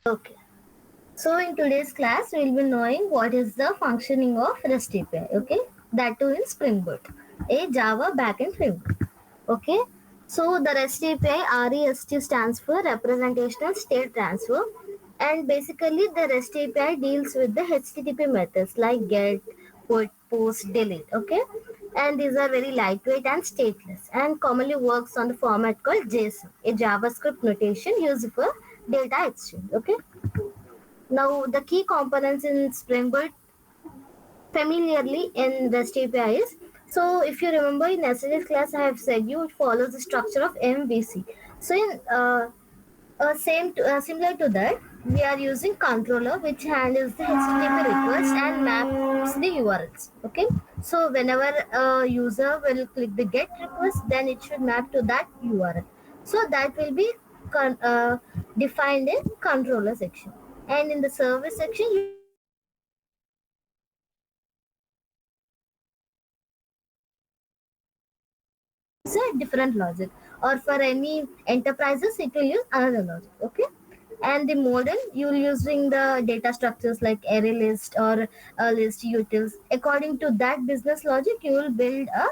Okay. So in today's class, we will be knowing what is the functioning of REST API. Okay, that too in Spring Boot, a Java backend framework. Okay, so the REST API REST stands for Representational State Transfer, and basically the REST API deals with the HTTP methods like get, put, post, delete. Okay, and these are very lightweight and stateless, and commonly works on the format called JSON, a JavaScript notation used for data exchange. Okay, now, the key components in Spring Boot familiarly in REST API is, so if you remember in yesterday's class, I have said you it follows the structure of MVC. So in similar to that, we are using controller which handles the HTTP request and maps the URLs. Okay, so whenever a user will click the get request, then it should map to that URL. So that will be defined in controller section. And in the service section, you will use the different logic. For enterprises, it will use different logic, or for any enterprises, it will use another logic. Okay, and the model you're using the data structures like array list or a list utils. According to that business logic, you will build a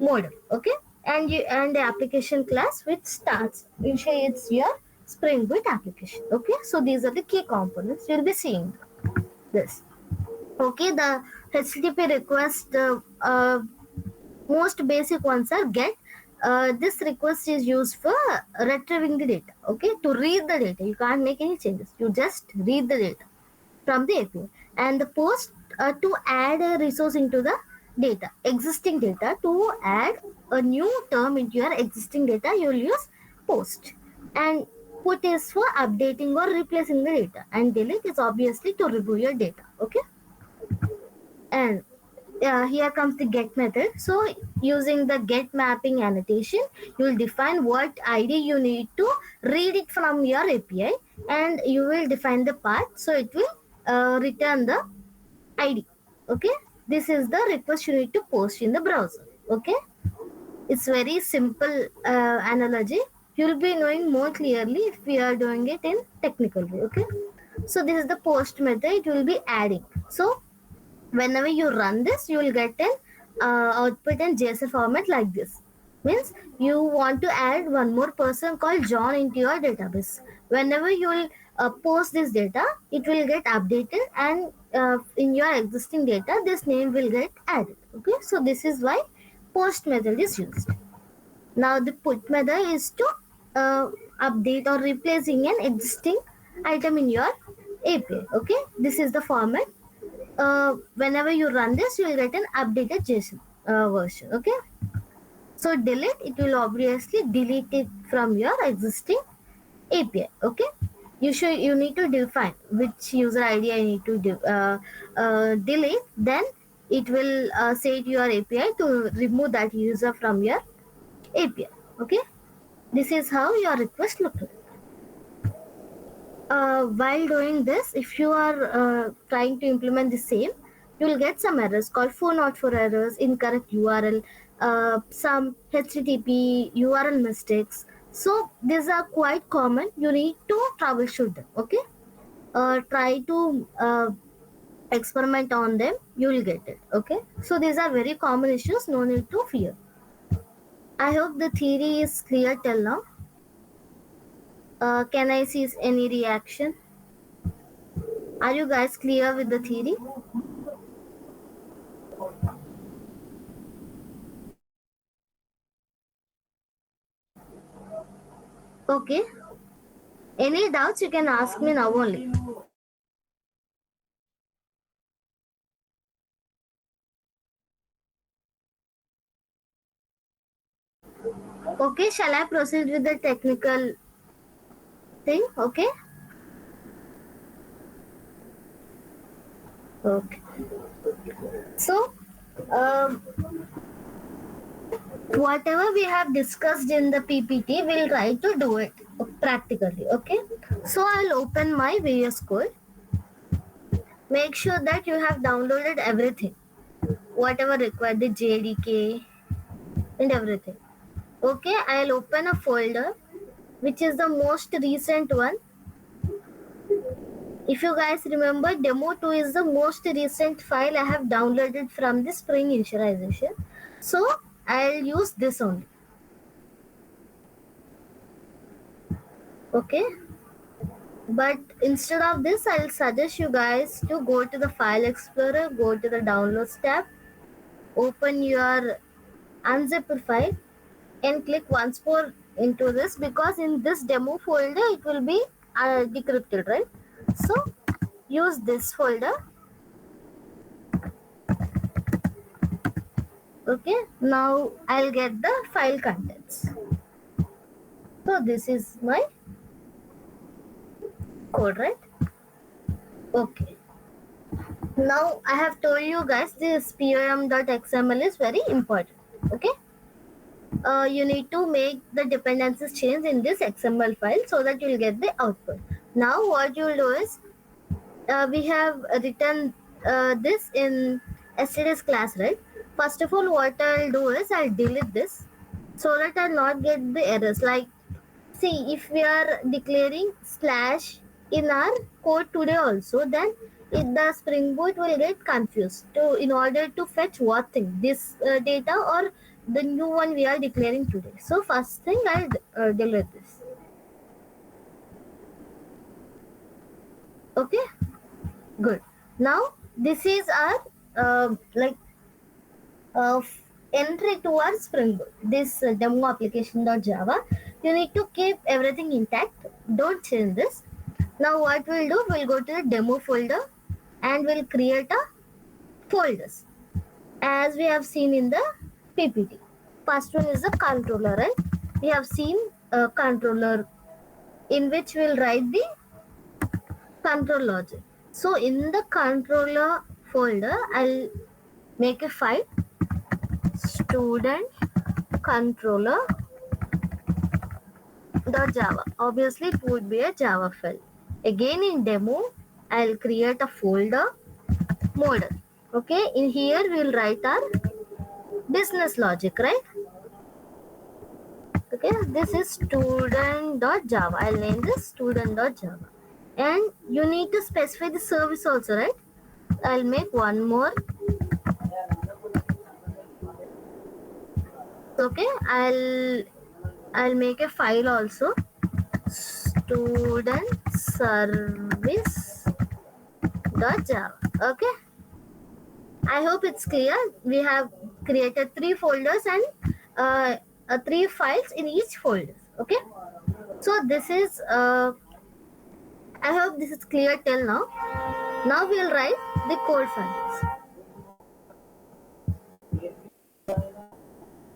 model. Okay, and the application class which starts initiates your Spring Boot application. Okay, so these are the key components you'll be seeing this. Okay, the HTTP request, most basic ones are get. This request is used for retrieving the data. Okay, to read the data, you can't make any changes. You just read the data from the API. And the post, to add a resource into the data, existing data. To add a new term into your existing data, you will use post. And put is for updating or replacing the data. And delete is obviously to remove your data. Okay, and here comes the get method. So using the get mapping annotation, you will define what ID you need to read it from your API, and you will define the path. So it will return the ID. Okay, this is the request you need to post in the browser. Okay, it's very simple analogy. You'll be knowing more clearly if we are doing it in technical way. Okay, so this is the post method. It will be adding. So whenever you run this, you will get an output in JSON format like this. Means you want to add one more person called John into your database. Whenever you will post this data, it will get updated, and in your existing data, this name will get added. Okay, so this is why post method is used. Now the put method is to update or replacing an existing item in your API. Okay, this is the format. Whenever you run this, you will get an updated JSON version. Okay, so delete, it will obviously delete it from your existing API. Okay, you need to define which user ID I need to delete. Then it will say to your API to remove that user from your API. Okay, this is how your request looks like. While doing this, if you are trying to implement the same, you will get some errors called 404 errors, incorrect URL, some HTTP URL mistakes. So these are quite common. You need to troubleshoot them. Okay, try to experiment on them. You will get it. Okay, so these are very common issues. No need to fear. I hope the theory is clear till now. Can I see any reaction? Are you guys clear with the theory? Okay. Any doubts you can ask me now only. Okay, shall I proceed with the technical thing? Okay. Okay. So, um, whatever we have discussed in the PPT, we'll try to do it practically. Okay. So I'll open my VS Code. Make sure that you have downloaded everything, whatever required, the JDK and everything. Okay, I'll open a folder which is the most recent one. If you guys remember, demo 2 is the most recent file I have downloaded from the Spring initialization. So I'll use this only. Okay. But instead of this, I'll suggest you guys to go to the File Explorer, go to the Downloads tab, open your unzipped file, and click once more into this, because in this demo folder it will be decrypted, right? So use this folder. Okay, now I'll get the file contents. So this is my code, right? Okay. Now I have told you guys this pom.xml is very important. Okay. You need to make the dependencies change in this XML file so that you'll get the output. Now what you'll do is, we have written this in yesterday's class, right? First of all, what I'll do is I'll delete this so that I'll not get the errors. Like, see, if we are declaring slash in our code today also, then the Spring Boot will get confused in order to fetch what thing, this data or the new one we are declaring today. So first thing, I'll delete this. Okay, good. Now this is our entry towards Spring Boot. This demo application.java. You need to keep everything intact. Don't change this. Now what we'll do, we'll go to the demo folder and we'll create a folders as we have seen in the PPT. First one is the controller, right? We have seen a controller in which we'll write the control logic. So in the controller folder, I'll make a file student controller .java. Obviously it would be a Java file. Again in demo, I'll create a folder model. Okay, in here we'll write our business logic, right? Okay, this is student.java. I'll name this student.java. And you need to specify the service also, right? I'll make one more. Okay, I'll make a file also, student service.java. Okay, I hope it's clear. We have created 3 folders and 3 files in each folder. Okay, so this is I hope this is clear till now. Now we'll write the code files.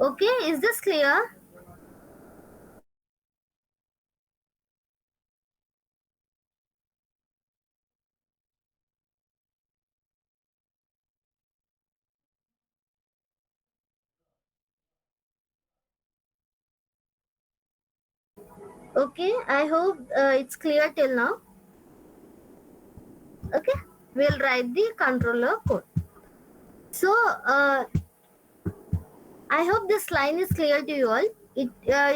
Okay, is this clear? Okay, I hope it's clear till now. Okay, we'll write the controller code. So I hope this line is clear to you all. It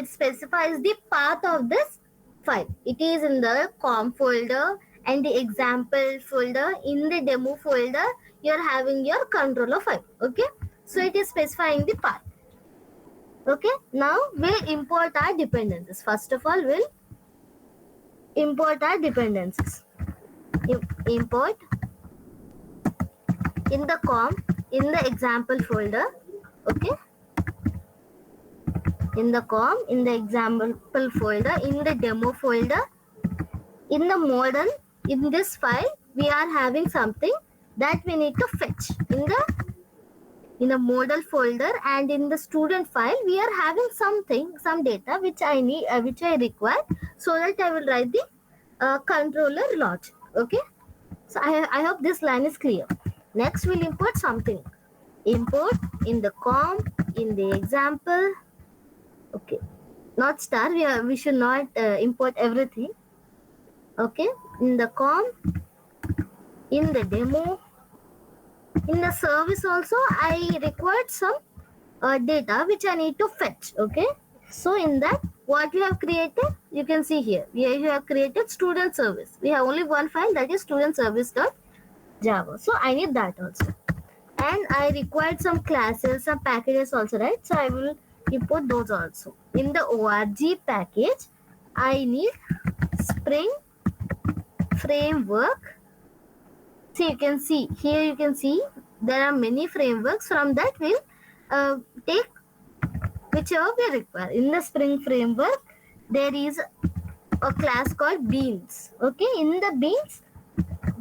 specifies the path of this file. It is in the com folder and the example folder. In the demo folder, you're having your controller file. Okay, so it is specifying the path. Okay, now we'll import our dependencies. First of all, we'll import our dependencies. Import in the com, in the example folder. Okay, in the com, in the example folder, in the demo folder, in the model. In this file, we are having something that we need to fetch in the model folder, and in the student file we are having some data which I need, which I require, so that I will write the controller logic. Okay, so I hope this line is clear. Next we'll import something. Import in the com, in the example. Okay, not star, we should not import everything. Okay, in the com, in the demo, in the service also I required some data which I need to fetch. Okay, so in that what we have created, you can see here. We have created student service. We have only one file, that is student service.java. So I need that also. And I required some classes, some packages also, right? So I will import those also. In the org package, I need Spring framework. So you can see here, you can see there are many frameworks. From that we'll take whichever we require. In the Spring framework, there is a class called beans. Okay, in the beans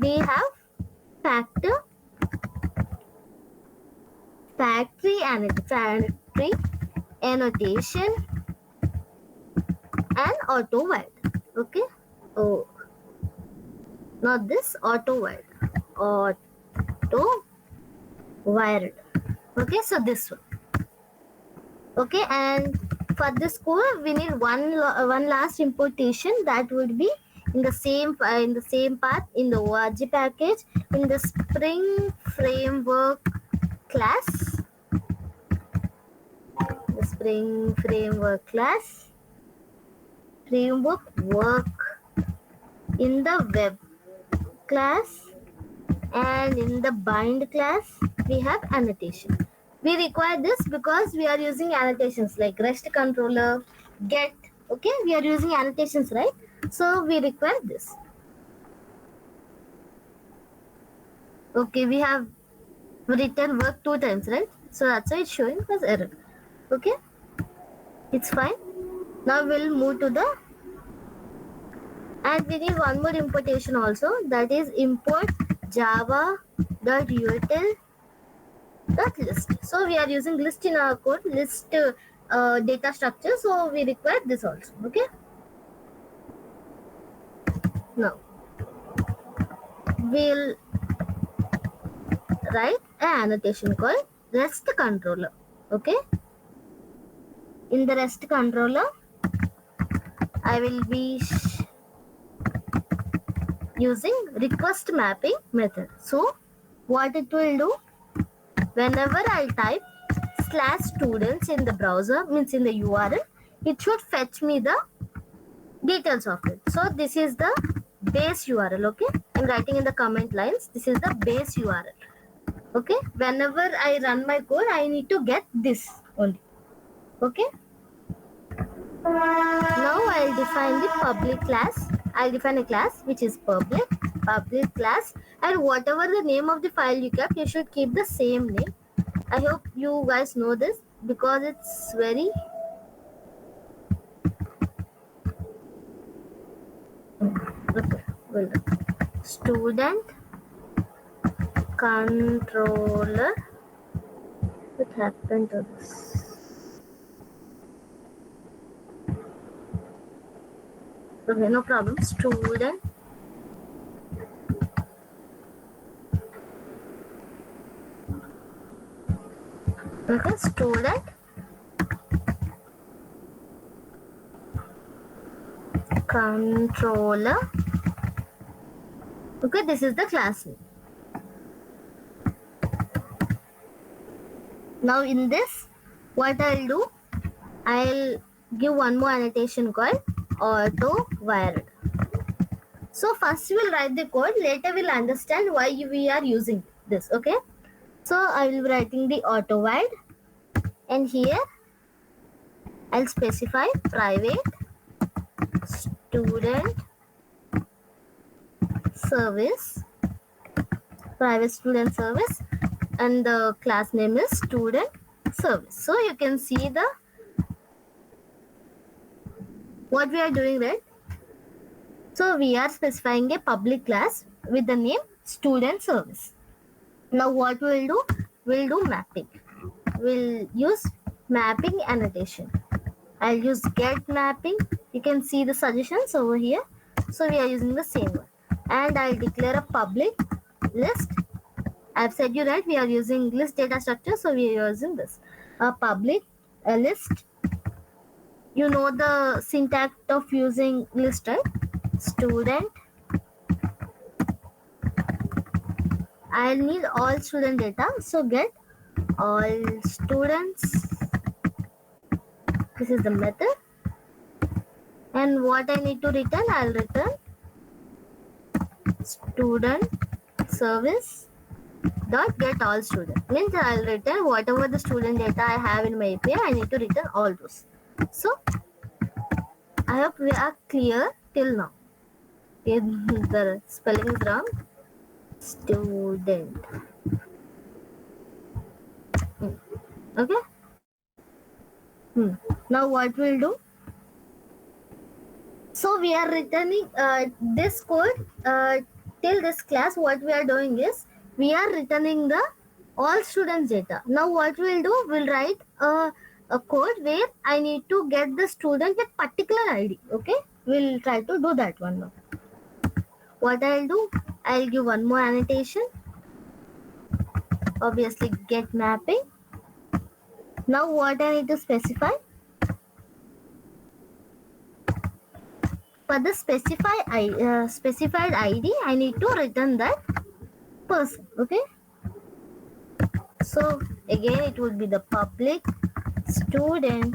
we have factory annotation and auto while. Okay, oh, not this, auto while, auto wired. Okay, so this one. Okay, and for this code we need one last importation, that would be in the same path in the org package, in the Spring framework class, the Spring framework class, framework work, in the web class, and in the bind class we have annotation. We require this because we are using annotations like REST controller, get. Okay, we are using annotations, right? So we require this. Okay, we have written work 2 times, right? So that's why it's showing as error. Okay, it's fine. Now we'll move to the, and we need one more importation also, that is import java.util list. So we are using list in our code, list data structure, so we require this also. Okay, now we'll write an annotation called REST controller. Okay, in the REST controller I will be using request mapping method. So what it will do, whenever I type /students in the browser, means in the URL, it should fetch me the details of it. So this is the base URL. Okay, I'm writing in the comment lines, this is the base URL. Okay, whenever I run my code, I need to get this only. Okay, now I'll define the public class. I'll define a class which is public class, and whatever the name of the file you kept, you should keep the same name. I hope you guys know this because it's very okay. Well done. Student controller. What happened to this? Okay, no problem. Student controller. Okay, this is the class name. Now in this, what I'll do, I'll give one more annotation called auto wired. So first we'll write the code, later we'll understand why we are using this. Okay, so I will be writing the auto wired, and here I'll specify private student service, and the class name is student service. So you can see the what we are doing, right? So we are specifying a public class with the name student service. Now what we'll do, we'll do mapping. We'll use mapping annotation. I'll use get mapping. You can see the suggestions over here. So we are using the same one, and I'll declare a public list. I've said you right, we are using list data structure, so we are using this, a public list. You know the syntax of using list, right? Student, I'll need all student data, so get all students. This is the method. And what I need to return, I'll return student service dot get all student. Means I'll return whatever the student data I have in my API. I need to return all those. So I hope we are clear till now. The spelling is wrong. Student. Okay. Now what we'll do? So we are returning this code till this class. What we are doing is we are returning the all students data. Now what we'll do? We'll write a code where I need to get the student with particular ID. Okay, we'll try to do that one now. What I'll do? I'll give one more annotation. Obviously, get mapping. Now what I need to specify? For the specified ID, I need to return that person. Okay. So again, it would be the public student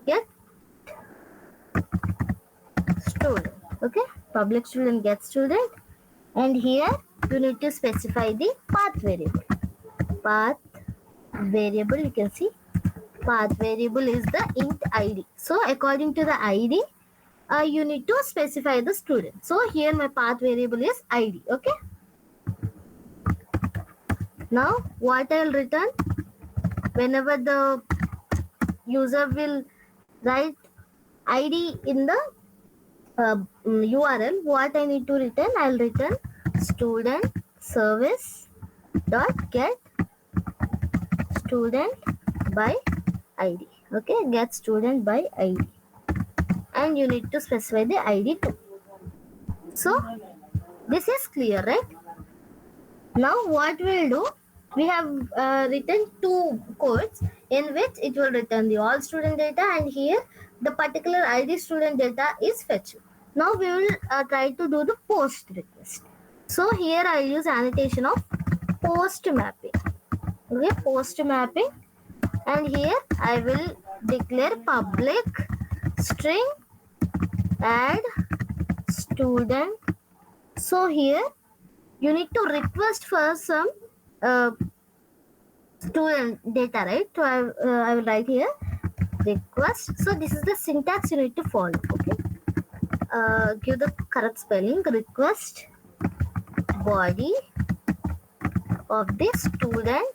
get student. Okay. Public student get student, and here you need to specify the path variable. Path variable, you can see path variable is the int ID. So according to the ID, you need to specify the student. So here my path variable is ID. Okay. Now what I'll return, whenever the user will write ID in the URL, what I need to return, I'll return student service dot get student by ID. Okay, get student by ID, and you need to specify the ID too. So this is clear, right? Now what we'll do, we have written two codes in which it will return the all student data, and here the particular ID student data is fetched. Now we will try to do the post request. So here I use annotation of post mapping. Okay, post mapping, and here I will declare public string add student. So here you need to request for some student data, right? So I will write here request. So this is the syntax you need to follow. Okay, give the correct spelling. Request body of the student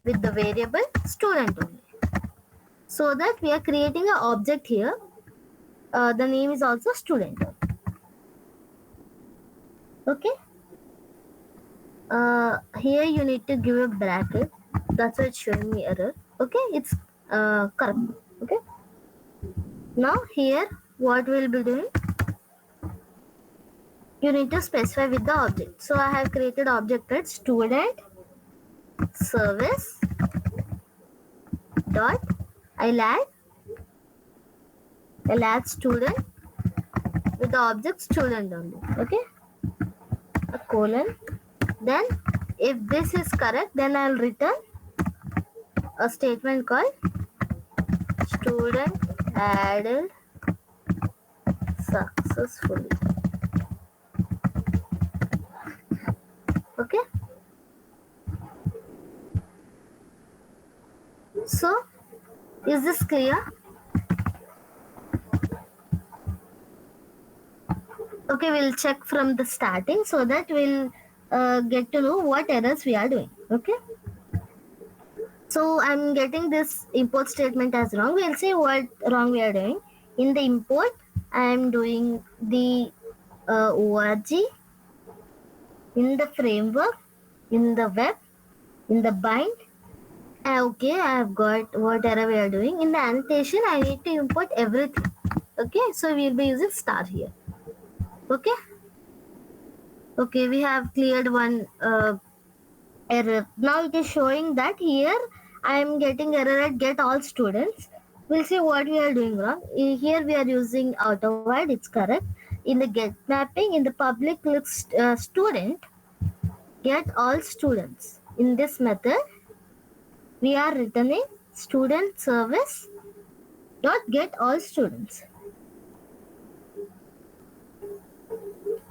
with the variable student only, so that we are creating an object here. The name is also student. Okay. Here you need to give a bracket. That's why it's showing me error. Okay, it's correct. Okay. Now here what we'll be doing, you need to specify with the object. So I have created object at student service dot I'll add student with the object student only. Okay, a colon. Then if this is correct, then I'll return a statement called student added successfully. Okay. So is this clear? Okay, we'll check from the starting so that we'll get to know what errors we are doing. Okay. So I'm getting this import statement as wrong. We'll see what wrong we are doing. In the import, I'm doing the org, in the framework, in the web, in the bind. Okay, I've got whatever we are doing. In the annotation, I need to import everything. Okay, so we'll be using star here. Okay. Okay, we have cleared one error. Now it is showing that here I am getting error at get all students. We'll see what we are doing wrong. Here we are using auto void, it's correct. In the get mapping, in the public list student, get all students. In this method, we are returning student service not get all students.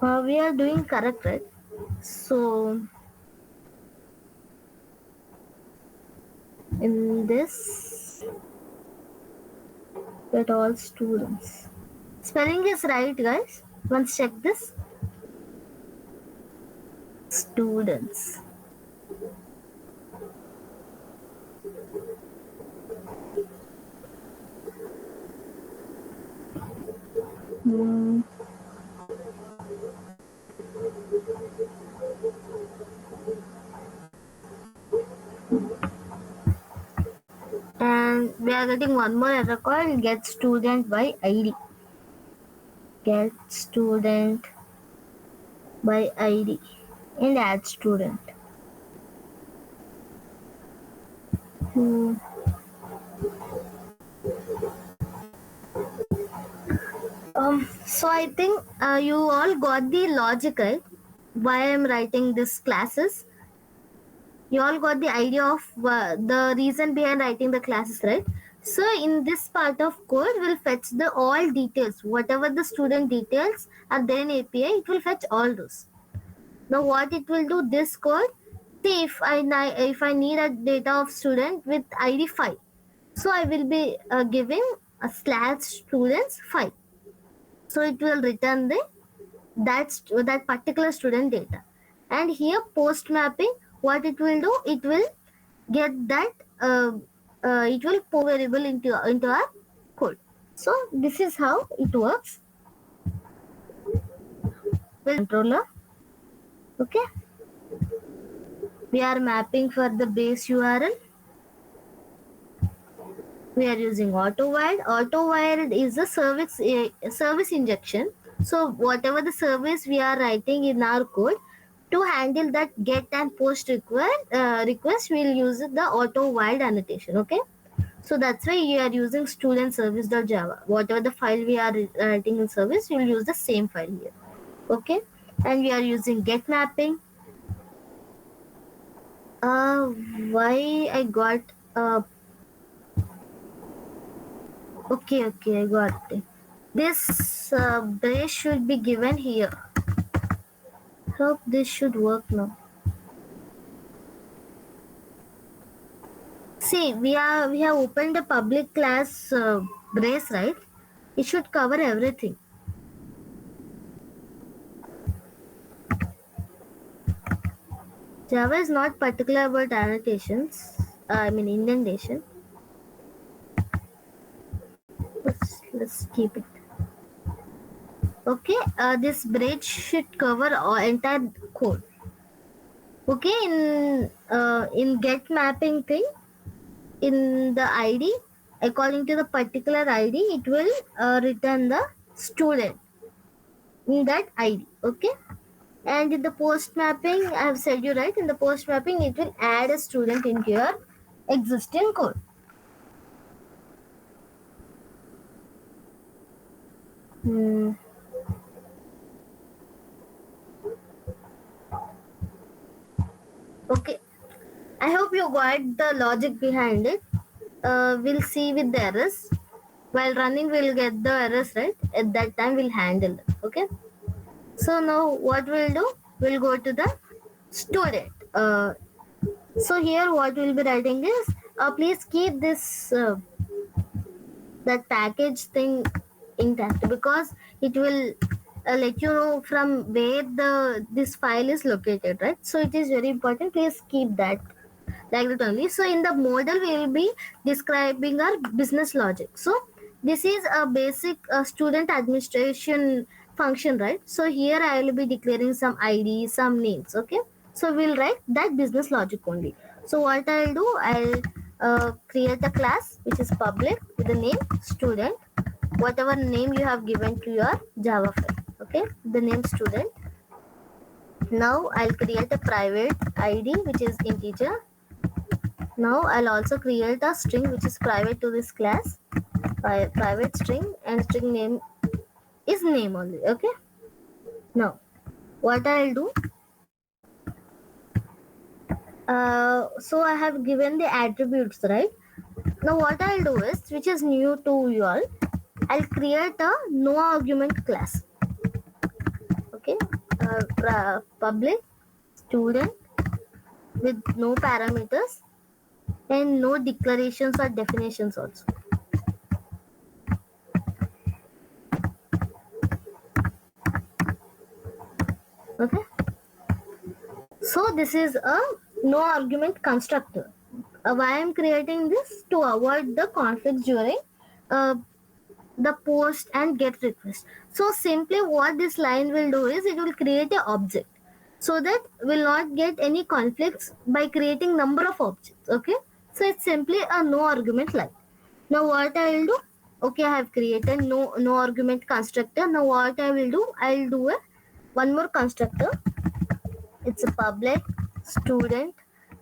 We are doing correct, right? So in this, get all students. Spelling is right, guys. Once check this. Students. Hmm. And we are getting one more error called get student by ID. Get student by ID and add student. Hmm. So I think you all got the logic, right? Why I'm writing this classes. You all got the idea of the reason behind writing the classes, right? So in this part of code, we'll fetch the all details. Whatever the student details are there in API, it will fetch all those. Now what it will do, this code, see if I need a data of student with ID 5, so I will be giving a slash students 5. So it will return the that particular student data. And here post mapping, what it will do, it will get that it will pour variable into our code. So this is how it works with controller. Okay, we are mapping for the base URL. We are using auto-wired. Auto-wired is a service injection. So whatever the service we are writing in our code, to handle that get and post request, we'll use the auto-wired annotation. Okay, so that's why you are using student service.java. Whatever the file we are writing in service, you'll use the same file here. Okay, and we are using get mapping. Why I got okay, I got it. This brace should be given here. Hope this should work now. See, we have opened a public class brace, right? It should cover everything. Java is not particular about annotations. I mean indentation. Let's keep it. Okay, this bridge should cover entire code. Okay, in get mapping thing, in the ID, according to the particular ID, it will return the student in that ID. Okay, and in the post mapping, I have said you right. In the post mapping, it will add a student into your existing code. Hmm. Okay, I hope you got the logic behind it. We'll see with the errors. While running, we'll get the errors right. At that time, we'll handle it. Okay. So now what we'll do? We'll go to the student. So here what we'll be writing is, please keep this that package thing intact, because it will let you know from where this file is located, right? So it is very important. Please keep that like that only. So in the model we will be describing our business logic. So this is a basic student administration function, right? So here I will be declaring some ID, some names. Okay, so we'll write that business logic only. So what I'll do, I'll create a class which is public with the name student, whatever name you have given to your Java file. Okay, the name student. Now I'll create a private ID which is integer. Now I'll also create a string which is private to this class, private string, and string name is name only. Okay. Now what I'll do, so I have given the attributes, right? Now what I'll do is, which is new to you all, I'll create a no argument class. Okay, public student with no parameters and no declarations or definitions also. Okay, so this is a no argument constructor. Why I'm creating this? To avoid the conflicts during uh, the post and get request. So simply what this line will do is, it will create a object, so that will not get any conflicts by creating number of objects. Okay, so it's simply a no argument line. Now what I will do? Okay, I have created no argument constructor. Now what I will do? I'll do a one more constructor. It's a public student.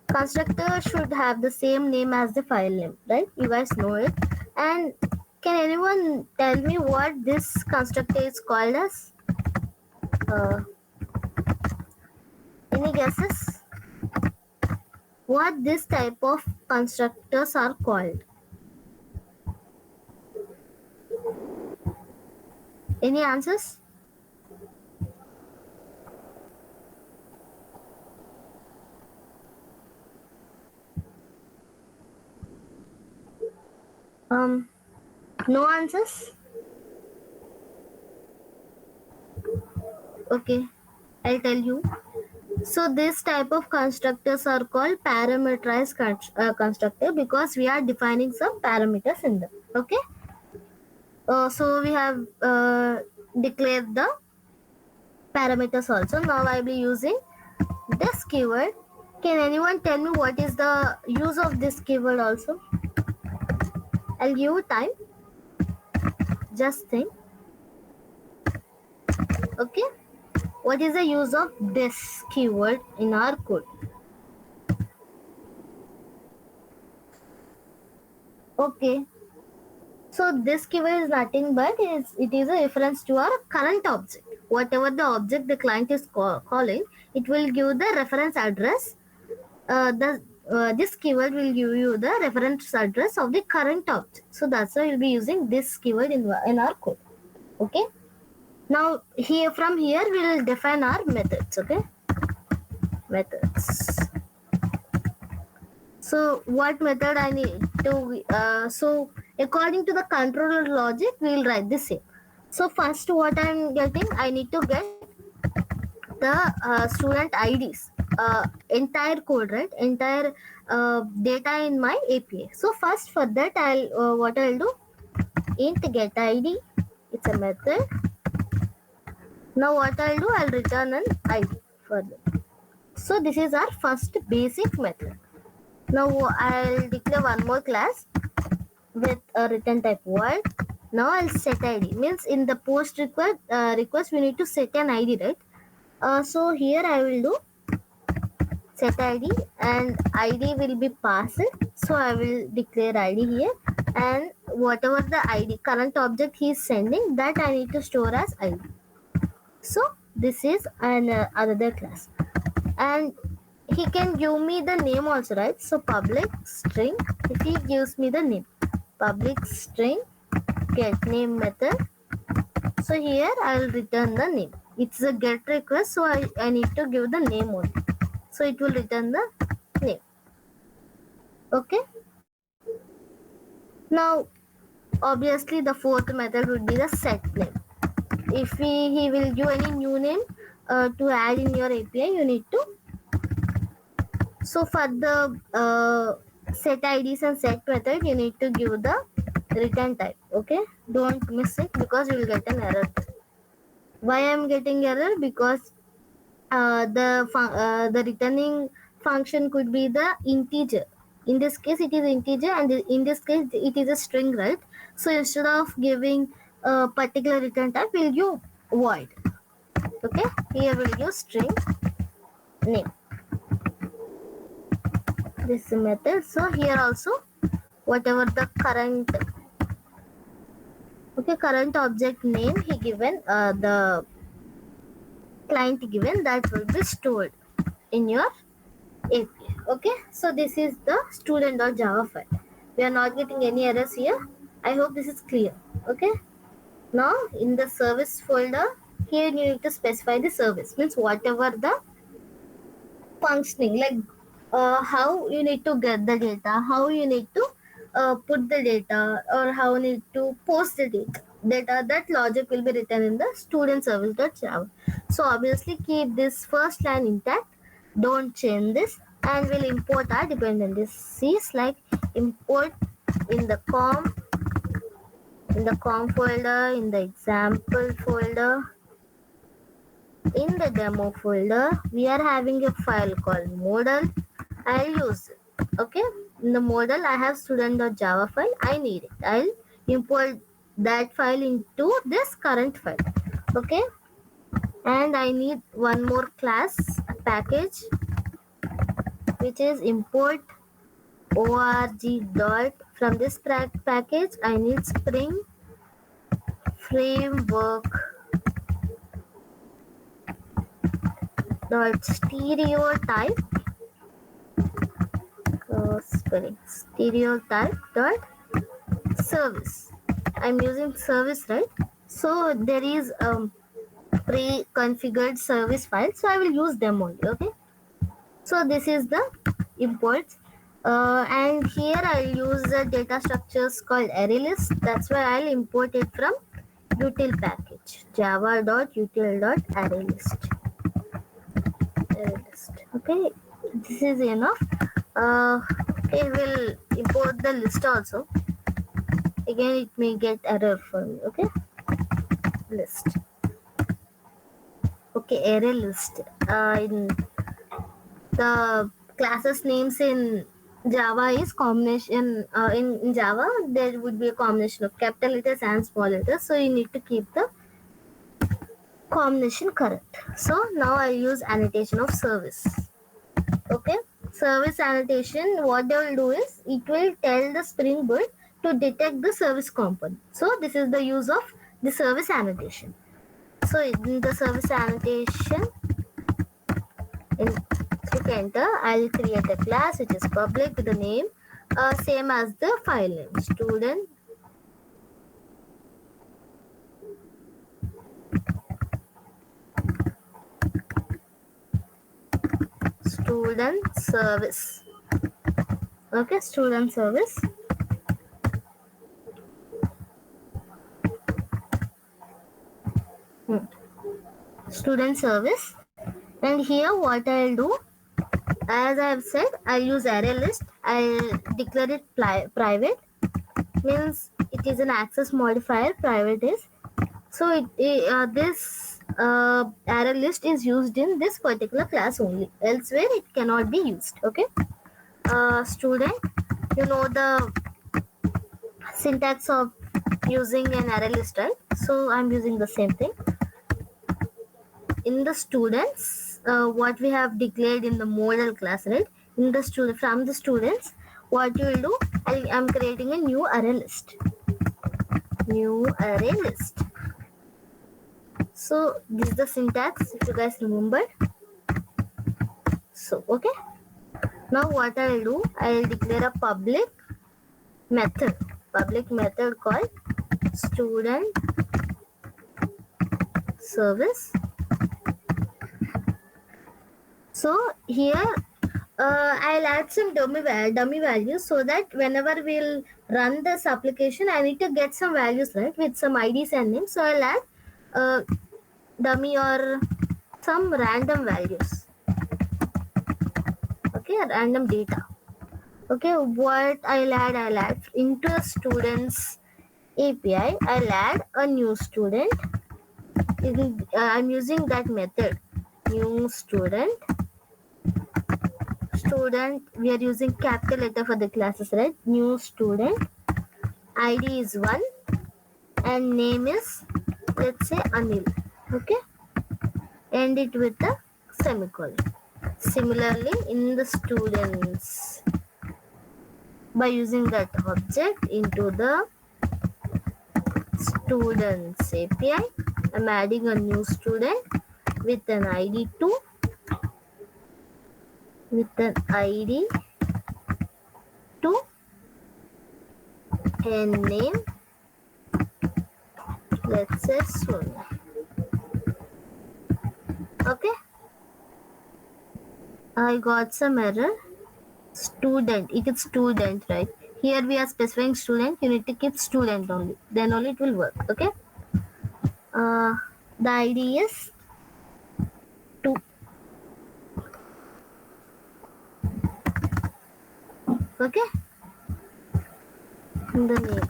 Constructor should have the same name as the file name, right? You guys know it. And can anyone tell me what this constructor is called as? Uh, any guesses? What this type of constructors are called? Any answers? No answers? Okay, I'll tell you. So this type of constructors are called parameterized constructor, because we are defining some parameters in them. Okay. So we have declared the parameters also. Now I will be using this keyword. Can anyone tell me what is the use of this keyword also? I'll give you time. Just think. Okay. What is the use of this keyword in our code? Okay. So this keyword is nothing but it is a reference to our current object. Whatever the object the client is calling, it will give the reference address. This keyword will give you the reference address of the current object. So that's why we'll be using this keyword in our code. Okay. Now here, from here we will define our methods. Okay. Methods. So what method I need to, so according to the controller logic, we will write the same. So first what I'm getting, I need to get the student IDs, entire code, right? Entire data in my API. So first for that, what I'll do, int get ID, it's a method. Now what I'll do, I'll return an ID for that. So this is our first basic method. Now I'll declare one more class with a return type void. Now I'll set ID, means in the post request we need to set an ID, right? So here I will do set ID, and ID will be passed. So I will declare ID here, and whatever the ID current object he is sending, that I need to store as ID. So this is an another class, and he can give me the name also, right? So public string, if he gives me the name, public string get name method. So here I will return the name. It's a get request, so I need to give the name only. So it will return the name. Okay. Now obviously the fourth method would be the set name. If he will give any new name to add in your API, you need to. So for the set IDs and set method, you need to give the return type. Okay, don't miss it, because you will get an error. Why I am getting error? Because the returning function could be the integer. In this case it is integer, and in this case it is a string, right? So instead of giving a particular return type, we'll give void. Okay, here we'll give string name, this method. So here also whatever the current object name he given, the client given, that will be stored in your API. Okay, so this is the student.java file. We are not getting any errors here. I hope this is clear. Okay. Now in the service folder, here you need to specify the service, means whatever the functioning, like how you need to get the data, how you need to put the data, or how you need to post the data. That logic will be written in the student service.java. So obviously keep this first line intact, don't change this, and we'll import our dependencies like import in the com folder, in the example folder, in the demo folder. We are having a file called model. I'll use it. Okay, in the model I have student.java file. I need it. I'll import that file into this current file. Okay, and I need one more class package, which is import org dot. From this package I need spring framework dot stereotype stereotype dot service. I'm using service, right? So there is pre-configured service file, so I will use them only. Okay, so this is the imports, and here I'll use the data structures called array list. That's why I'll import it from util package java.util.arraylist. Okay, this is enough. Okay, we'll import the list also. Again, it may get error for me. Okay, list. Okay, array list. In the classes names in Java is combination. In Java, there would be a combination of capital letters and small letters. So you need to keep the combination correct. So now I use annotation of service. Okay, service annotation, what they will do is it will tell the Spring Boot to detect the service component. So this is the use of the service annotation. So in the service annotation, click enter. I'll create a class which is public with the name same as the file name, student service. Okay, student service. Student service. And here what I'll do, as I have said, I'll use array list. I'll declare it private, means it is an access modifier. Private is, so this array list is used in this particular class only, elsewhere it cannot be used. Okay, student, you know the syntax of using an array list, right? So I'm using the same thing. In the students, what we have declared in the model class, right? In the student, from the students, what you will do, I'm creating a new array list. So this is the syntax, if you guys remember. So okay, now what I'll do, I'll declare a public method called student service. So here I'll add some dummy values, so that whenever we'll run this application, I need to get some values, right, with some IDs and names. So I'll add dummy or some random values. Okay, random data. Okay, what I'll add into the students API. I'll add a new student. I'm using that method, new student. We are using capital letter for the classes, right? New student, ID is 1 and name is, let's say, Anil. Okay, end it with a semicolon. Similarly, in the students, by using that object into the students API, I'm adding a new student with an ID 2, and name, let's say Sonia. Okay, I got some error. Student, it is student, right? Here we are specifying student. You need to keep student only, then only it will work. Okay, uh, the ID is 2. Okay, the name.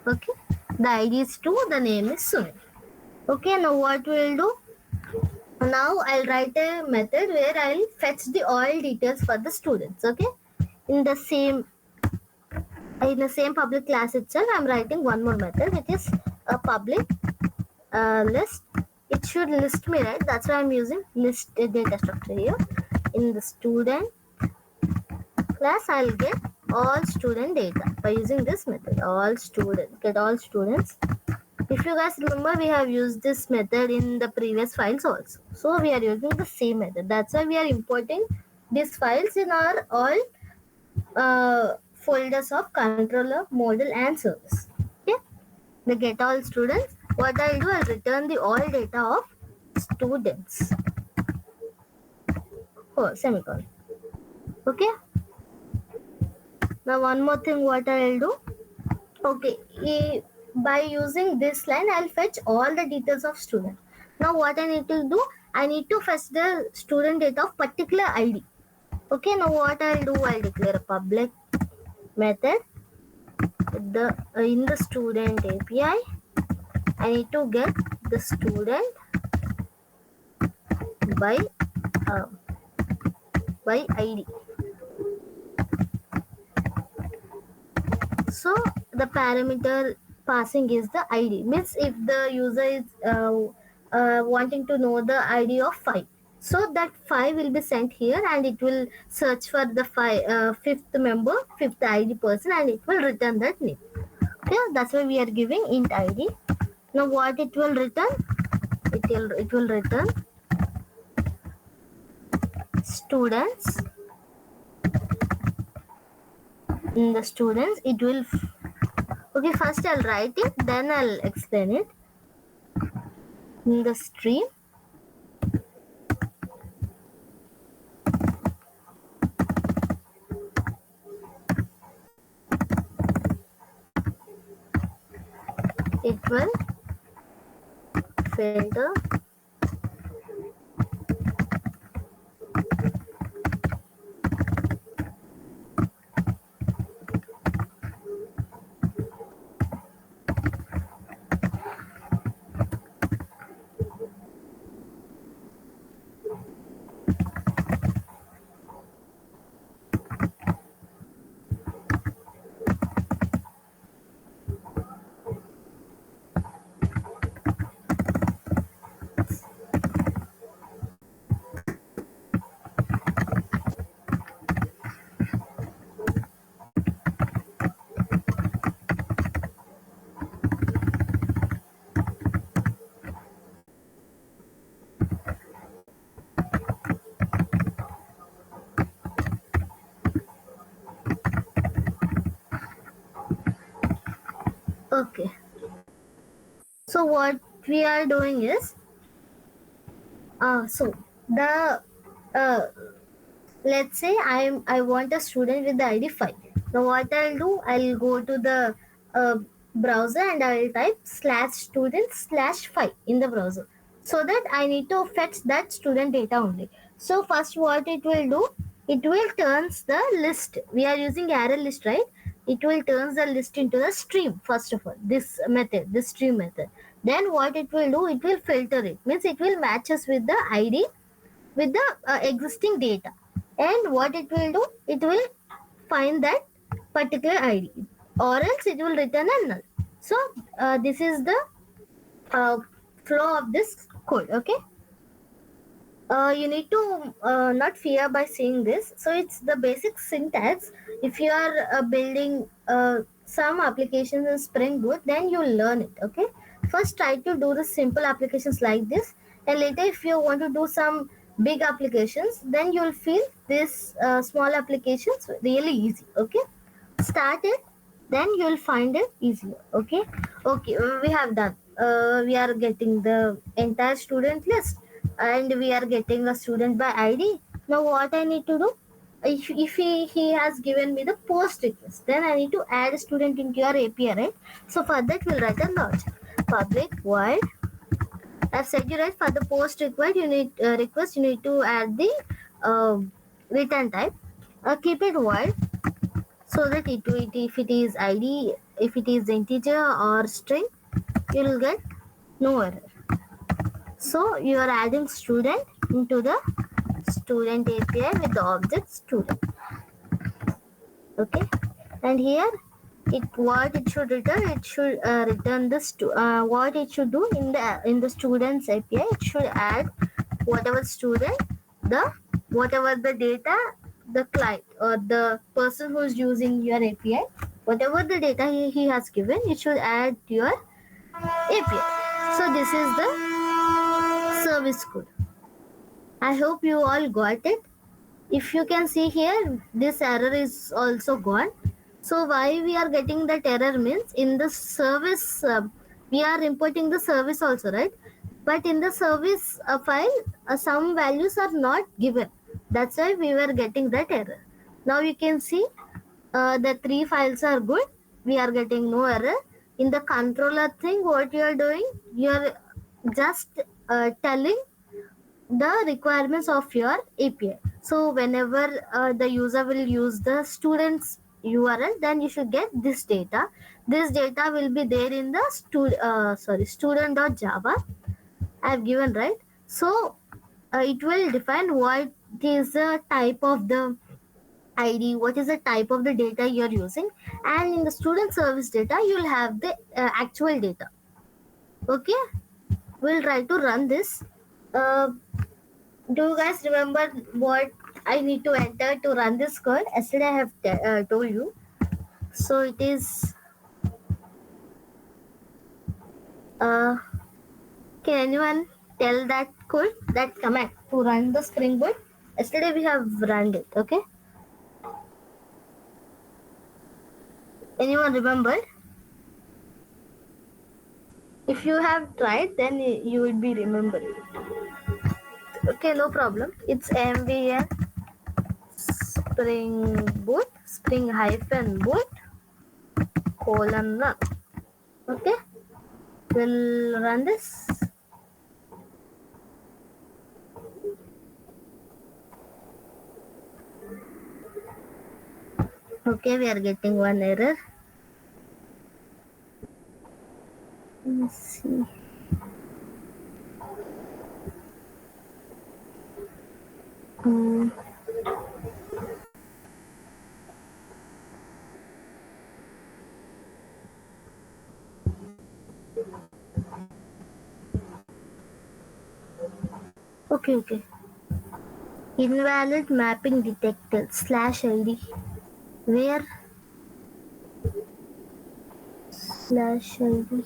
Okay, the ID is 2, the name is Sunil. Okay, now what we'll do? Now I'll write a method where I'll fetch the all details for the students. Okay, in the same public class itself, I'm writing one more method, which is a public list. It should list me, right? That's why I'm using list data structure here. In the student class, I'll get all student data by using this method. All students, get all students. If you guys remember, we have used this method in the previous files also. So we are using the same method. That's why we are importing these files in our all folders of controller, model, and service. Okay, the get all students. What I'll do, I'll return the all data of students. Oh, semicolon. Okay. Now one more thing, what I'll do. Okay, by using this line, I'll fetch all the details of student. Now what I need to do, I need to fetch the student data of particular ID. Okay, now what I'll do, I'll declare a public method in the student API. I need to get the student by uh, by ID. So the parameter passing is the ID. Means if the user is wanting to know the ID of 5, so that 5 will be sent here and it will search for the fifth member, fifth ID person, and it will return that name. Okay, that's why we are giving int ID. Now what it will return? It will return students. In the students, it will. Okay, first I'll write it, then I'll explain it. In the stream, it will filter okay. So what we are doing is, so the uh, let's say I want a student with the ID 5. Now what I'll do, I'll go to the browser and I'll type /student/5 in the browser, so that I need to fetch that student data only. So first what it will do, it will turns the list. We are using array list, right? It will turns the list into the stream. First of all, this method, this stream method. Then what it will do, it will filter it. Means it will matches with the ID with the existing data. And what it will do, it will find that particular ID, or else it will return a null. So this is the uh, flow of this code. Okay, you need to not fear by seeing this. So it's the basic syntax. If you are building some applications in Spring Boot, then you'll learn it. Okay, first try to do the simple applications like this, and later if you want to do some big applications, then you'll feel this small applications really easy. Okay, start it, then you'll find it easier. Okay, okay, we have done. We are getting the entire student list, and we are getting a student by ID. Now what I need to do, if he has given me the post request, then I need to add a student into your API, right? So for that we'll write a logic. Public void, I've said you right, for the post required you need request, you need to add the uh, return type. Keep it void so that if it is ID, if it is integer or string, you will get no error. So you are adding student into the student API with the object student. Okay, and here what it should return, it should return what it should do in the students API, it should add whatever student, the whatever the data, the client or the person who is using your API, whatever the data he has given, it should add to your API. So this is the service code. I hope you all got it. If you can see here, this error is also gone. So why we are getting that error means, in the service we are importing the service also, right? But in the service file, some values are not given. That's why we were getting that error. Now you can see the three files are good, we are getting no error. In the controller thing, what you are doing, you are just telling the requirements of your API. So whenever the user will use the student's URL, then you should get this data. This data will be there in the student.java. I have given, right. So it will define what is the type of the ID, what is the type of the data you are using, and in the student service data you will have the actual data. Okay, we'll try to run this. Uh, do you guys remember what I need to enter to run this code? Yesterday I have told you. So it is. Can anyone tell that code, that command to run the Spring Boot? Yesterday we have run it. Okay. Anyone remember? If you have tried, then you would be remembering. Okay, no problem. It's MVN Spring Boot, Spring hyphen boot colon run. Okay, we'll run this. Okay, we are getting one error. Let's see. Okay. Invalid mapping detected /ID. Where /ID?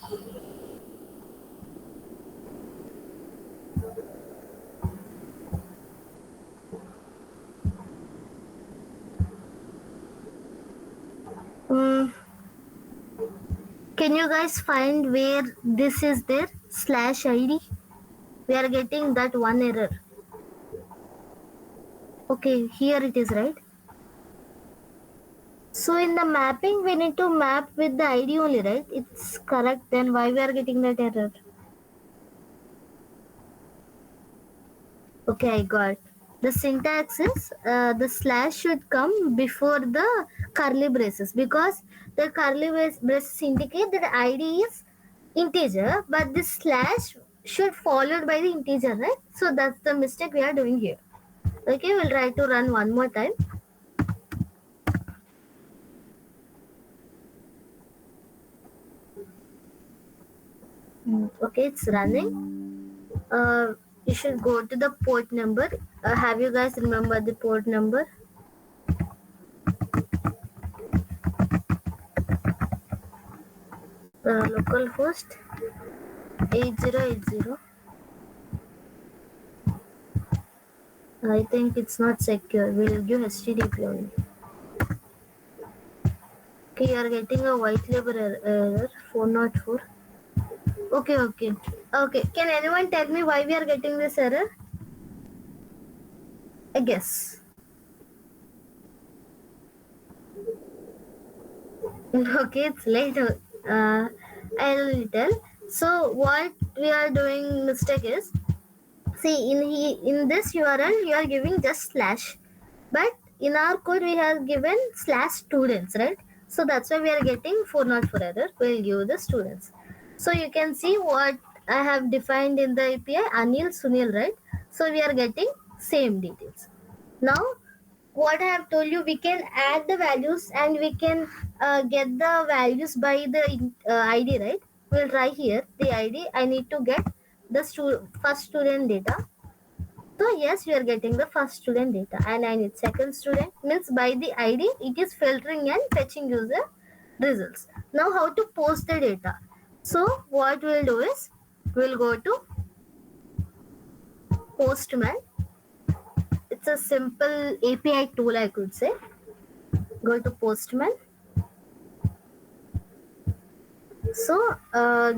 Can you guys find where this is there? /ID. We are getting that one error. Okay, here it is, right? So in the mapping, we need to map with the ID only, right? It's correct. Then why we are getting that error? Okay, I got. The syntax is the slash should come before the curly braces, because the curly braces indicate that the ID is integer, but this slash should followed by the integer, right? So that's the mistake we are doing here. Okay, we'll try to run one more time. Okay, it's running. You should go to the port number. Have you guys remember the port number? Localhost 8080. I think it's not secure. We'll give HTTP only. Okay, you are getting a white label error 404. Okay, okay. Okay, can anyone tell me why we are getting this error? I guess. Okay, it's late. I'll tell. So what we are doing mistake is, see in this URL you are giving just slash, but in our code we have given slash students, right? So that's why we are getting 404 error. We'll give the students. So you can see what I have defined in the API, Anil, Sunil, right? So we are getting same details. Now what I have told you, we can add the values and we can get the values by the ID, right? We'll try here the ID. I need to get the first student data. So yes, we are getting the first student data, and I need second student. Means by the ID, it is filtering and fetching user results. Now how to post the data? So what we'll do is we'll go to Postman. It's a simple API tool, I could say. Go to Postman. So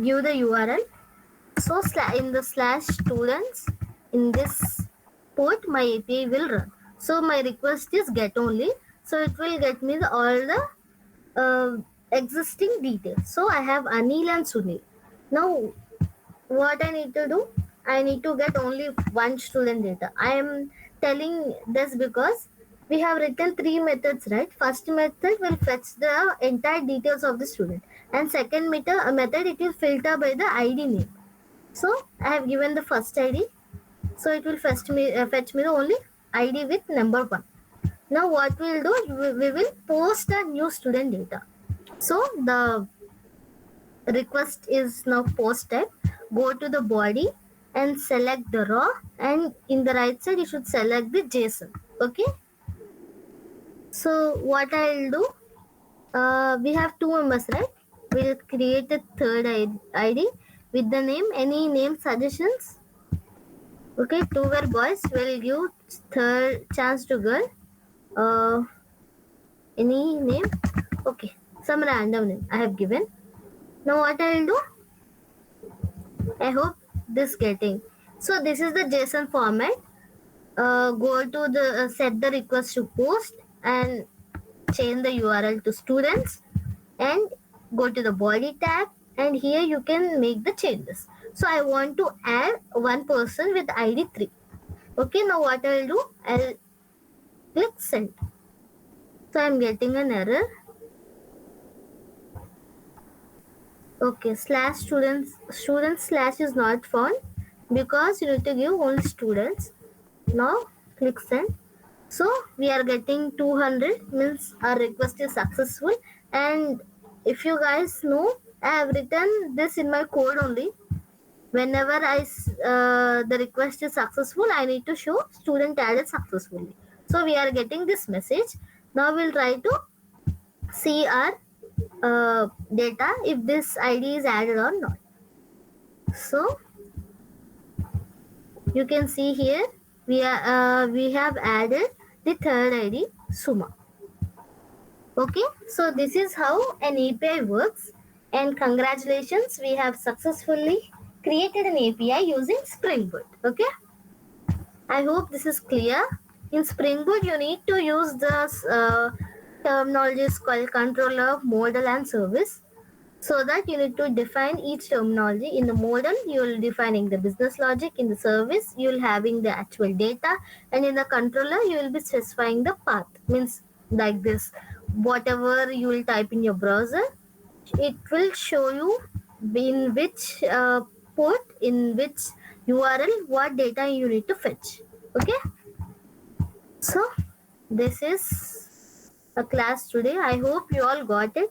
give the URL. So in the slash students, in this port my API will run. So my request is get only. So it will get me all the existing details. So I have Anil and Sunil. Now what I need to do? I need to get only one student data. I am telling this because we have written three methods, right? First method will fetch the entire details of the student, and second method it will filter by the ID name. So I have given the first ID, so it will fetch me the only ID with number 1. Now what we'll do, we will post a new student data. So the request is now post type. Go to the body and select the raw, and in the right side you should select the JSON. Okay, so what I'll do, we have two members, right? We'll create a third ID with the name. Any name suggestions? Okay, two were boys. We'll give third chance to girl. Any name? Okay, some random name I have given. Now what I'll do? I hope this getting. So this is the JSON format. Go to the set the request to post and change the URL to students, and go to the body tab, and here you can make the changes. So I want to add one person with ID 3. Okay, now what I'll do, I'll click send. So I'm getting an error. Okay, slash students slash is not found because you need to give only students. Now click send. So we are getting 200, means our request is successful. And if you guys know, I have written this in my code only. Whenever the request is successful, I need to show student added successfully. So we are getting this message. Now we'll try to see our data if this ID is added or not. So you can see here we have added the third ID, Suma. Okay, so this is how an API works, and congratulations, we have successfully created an API using Spring Boot. Okay, I hope this is clear. In Spring Boot, you need to use the terminologies called controller, model, and service. So that you need to define each terminology. In the model, you will defining the business logic. In the service, you will having the actual data, and in the controller, you will be specifying the path. Means like this, whatever you will type in your browser, it will show you in which port, in which URL, what data you need to fetch. Okay, so this is a class today. I hope you all got it.